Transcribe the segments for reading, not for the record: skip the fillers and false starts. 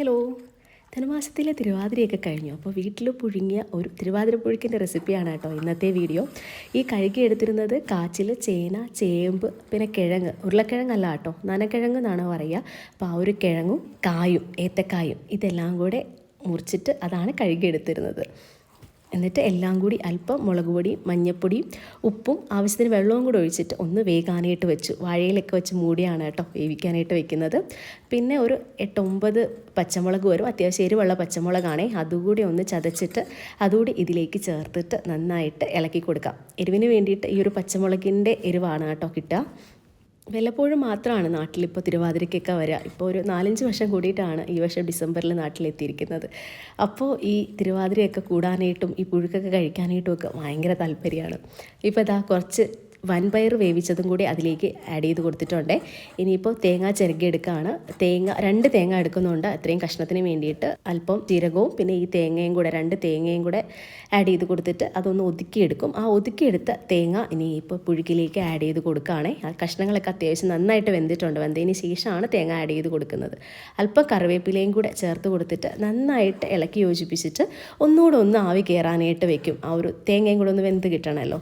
Hello. ധനുമാസത്തിലെ തിരുവാതിരയൊക്കെ കഴിഞ്ഞു. അപ്പോൾ വീട്ടിൽ പുഴുങ്ങിയ ഒരു തിരുവാതിര പുഴുക്കിൻ്റെ റെസിപ്പിയാണ് കേട്ടോ ഇന്നത്തെ വീഡിയോ. ഈ കഴുകി എടുത്തിരുന്നത് കാച്ചിൽ, ചേന, ചേമ്പ്, പിന്നെ കിഴങ്ങ്, ഉരുളക്കിഴങ്ങല്ല കേട്ടോ, നനക്കിഴങ്ങ് എന്നാണ് പറയുക. അപ്പോൾ ആ ഒരു കിഴങ്ങും കായും ഏത്തക്കായും ഇതെല്ലാം കൂടെ മുറിച്ചിട്ട് അതാണ് കഴുകി എടുത്തിരുന്നത്. എന്നിട്ട് എല്ലാം കൂടി അല്പം മുളക് പൊടിയും മഞ്ഞൾപ്പൊടിയും ഉപ്പും ആവശ്യത്തിന് വെള്ളവും കൂടി ഒഴിച്ചിട്ട് ഒന്ന് വേകാനായിട്ട് വെച്ചു. വാഴയിലൊക്കെ വെച്ച് മൂടിയാണ് കേട്ടോ വേവിക്കാനായിട്ട് വെക്കുന്നത്. പിന്നെ ഒരു 8-9 പച്ചമുളക് വരും, അത്യാവശ്യം എരിവുള്ള പച്ചമുളകാണേ. അതുകൂടി ഒന്ന് ചതച്ചിട്ട് അതുകൂടി ഇതിലേക്ക് ചേർത്തിട്ട് നന്നായിട്ട് ഇളക്കി കൊടുക്കാം. എരിവിന് വേണ്ടിയിട്ട് ഈ ഒരു പച്ചമുളകിൻ്റെ എരിവാണ് കേട്ടോ കിട്ടുക. വല്ലപ്പോഴും മാത്രമാണ് നാട്ടിലിപ്പോൾ തിരുവാതിരയ്ക്കൊക്കെ വരിക. ഇപ്പോൾ ഒരു 4-5 വർഷം കൂടിയിട്ടാണ് ഈ വർഷം ഡിസംബറിൽ നാട്ടിലെത്തിയിരിക്കുന്നത്. അപ്പോൾ ഈ തിരുവാതിരയൊക്കെ കൂടാനായിട്ടും ഈ പുഴുക്കൊക്കെ കഴിക്കാനായിട്ടും ഒക്കെ ഭയങ്കര താല്പര്യമാണ്. ഇപ്പോൾ ഇതാ കുറച്ച് വൻപയർ വേവിച്ചതും കൂടി അതിലേക്ക് ആഡ് ചെയ്ത് കൊടുത്തിട്ടുണ്ട്. ഇനിയിപ്പോൾ തേങ്ങ ചിരകിയെടുക്കുകയാണ്. 2 തേങ്ങ എടുക്കുന്നുണ്ട്. അത്രയും കഷ്ണത്തിന് വേണ്ടിയിട്ട് അല്പം ജീരകവും പിന്നെ ഈ തേങ്ങയും കൂടെ 2 തേങ്ങയും കൂടെ ആഡ് ചെയ്ത് കൊടുത്തിട്ട് അതൊന്ന് ഒതുക്കിയെടുക്കും. ആ ഒതുക്കിയെടുത്ത തേങ്ങ ഇനിയിപ്പോൾ പുഴുക്കിലേക്ക് ആഡ് ചെയ്ത് കൊടുക്കുകയാണേ. ആ കഷ്ണങ്ങളൊക്കെ അത്യാവശ്യം നന്നായിട്ട് വെന്തിട്ടുണ്ട്. വെന്തതിന് ശേഷമാണ് തേങ്ങ ആഡ് ചെയ്ത് കൊടുക്കുന്നത്. അല്പം കറിവേപ്പിലയും കൂടെ ചേർത്ത് കൊടുത്തിട്ട് നന്നായിട്ട് ഇളക്കി യോജിപ്പിച്ചിട്ട് ഒന്നുകൂടെ ഒന്ന് ആവി കയറാനായിട്ട് വെക്കും. ആ ഒരു തേങ്ങയും കൂടെ ഒന്ന് വെന്ത് കിട്ടണമല്ലോ.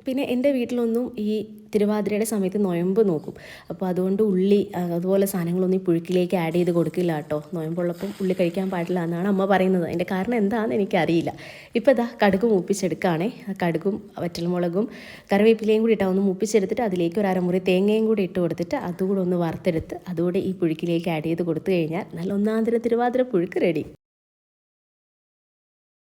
പിന്നെ എൻ്റെ വീട്ടിലൊന്നും ഈ തിരുവാതിരയുടെ സമയത്ത് നൊയമ്പ് നോക്കും. അപ്പോൾ അതുകൊണ്ട് ഉള്ളി അതുപോലെ സാധനങ്ങളൊന്നും ഈ പുഴുക്കിലേക്ക് ആഡ് ചെയ്ത് കൊടുക്കില്ല കേട്ടോ. നൊയമ്പുള്ളപ്പം ഉള്ളി കഴിക്കാൻ പാടില്ല എന്നാണ് അമ്മ പറയുന്നത്. അതിൻ്റെ കാരണം എന്താണെന്ന് എനിക്കറിയില്ല. ഇപ്പോൾ ഇതാ കടുക് മൂപ്പിച്ചെടുക്കുകയാണേ. കടുകും വറ്റൽമുളകും കറിവേപ്പിലയും കൂടി ഇട്ടാൽ ഒന്ന് മൂപ്പിച്ചെടുത്തിട്ട് അതിലേക്ക് ഒരു അരമുറി തേങ്ങയും കൂടി ഇട്ട് കൊടുത്തിട്ട് അതുകൂടെ ഒന്ന് വറുത്തെടുത്ത് അതുകൂടെ ഈ പുഴുക്കിലേക്ക് ആഡ് ചെയ്ത് കൊടുത്തു കഴിഞ്ഞാൽ നല്ല ഒന്നാന്തര തിരുവാതിര പുഴുക്ക് റെഡി.